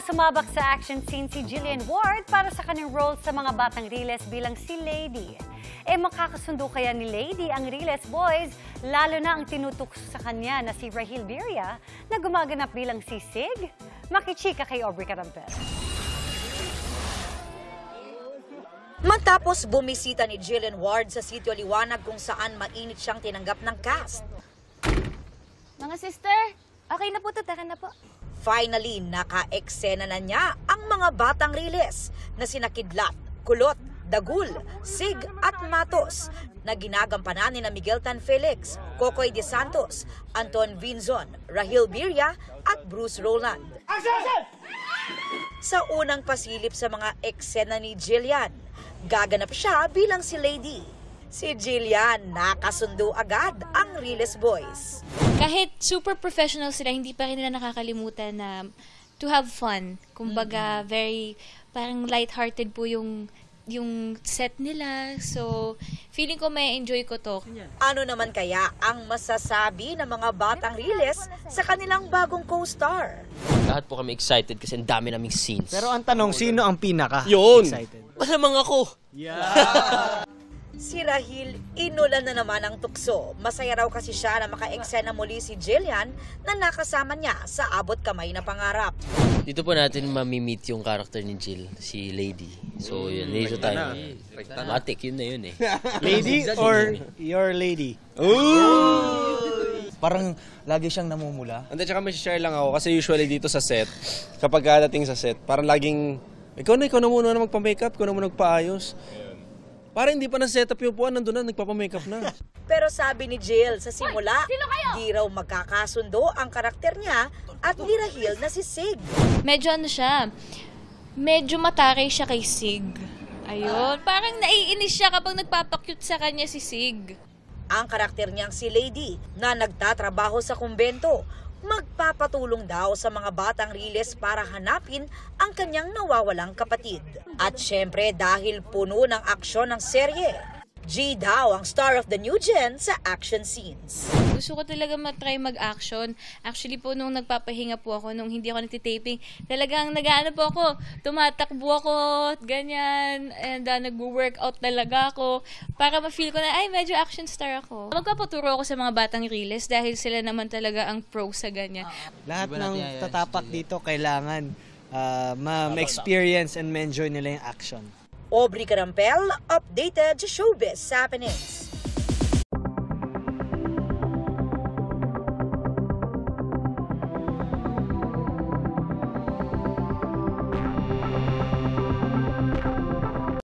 sumabak sa action scene si Jillian Ward para sa kanyang role sa mga batang Riles bilang si Lady. Makakasundo kaya ni Lady ang Riles boys, lalo na ang tinutukso sa kanya na si Rahil Birria na gumaganap bilang si Sig? Makichika kay Aubrey Carampel. Matapos bumisita ni Jillian Ward sa Sitio Liwanag kung saan mainit siyang tinanggap ng cast. Mga sister, okay na po, tatakan na po. Finally, naka-eksena na niya ang mga batang Riles na sina Kidlat, Kulot, Dagul, Sig at Matos na ginagampanan ni Miguel Tan Felix, Kokoy De Santos, Anton Vinzon, Rahil Birria at Bruce Roland. Sa unang pasilip sa mga eksena ni Jillian, gaganap siya bilang si Lady. Si Jillian, nakasundo agad ang Riles boys. Kahit super professional sila, hindi pa rin nila nakakalimutan na to have fun. Kumbaga, very parang lighthearted po yung set nila. So, feeling ko may enjoy ko to. Ano naman kaya ang masasabi ng mga batang Riles sa kanilang bagong co-star? Lahat po kami excited kasi ang dami naming scenes. Pero ang tanong, sino ang pinaka Yun! excited? Malamang ako! Yeah! Si Rahil, inulan na naman ang tukso. Masaya raw kasi siya na maka-eksena muli si Jillian na nakasama niya sa abot kamay na pangarap. Dito po natin mamimit yung character ni Jill, si Lady. So yun, dito tayo. Matik, yun na yun eh. Lady or your lady? Parang lagi siyang namumula. Hindi, tsaka may share lang ako kasi usually dito sa set, kapag dating sa set, parang laging, ikaw na muna magpa-makeup, ikaw na muna magpaayos. Parang hindi pa na-set up yung puwan, nandun na, nagpapa-makeup na. Pero sabi ni Jill sa simula, di raw magkakasundo ang karakter niya at ni Rahil na si Sig. Medyo ano siya, medyo mataray siya kay Sig. Ayun, parang naiinis siya kapag nagpapakyut sa kanya si Sig. Ang karakter niyang si Lady na nagtatrabaho sa kumbento, magpapatulong daw sa mga batang Riles para hanapin ang kanyang nawawalang kapatid. At syempre dahil puno ng aksyon ng serye, G daw ang star of the new gen sa action scenes. Gusto ko talaga matry mag-action. Actually po, nung nagpapahinga po ako, nung hindi ako nagtitaping, talagang nag-ano po ako, tumatakbo ako, ganyan, and nag-workout talaga ako, para ma-feel ko na, ay, medyo action star ako. Magpapaturo ako sa mga batang Riles dahil sila naman talaga ang pro sa ganyan. Lahat ng tatapak dito kailangan ma-experience and ma-enjoy nila yung action. Aubrey Carampel, updated sa Showbiz Happenings.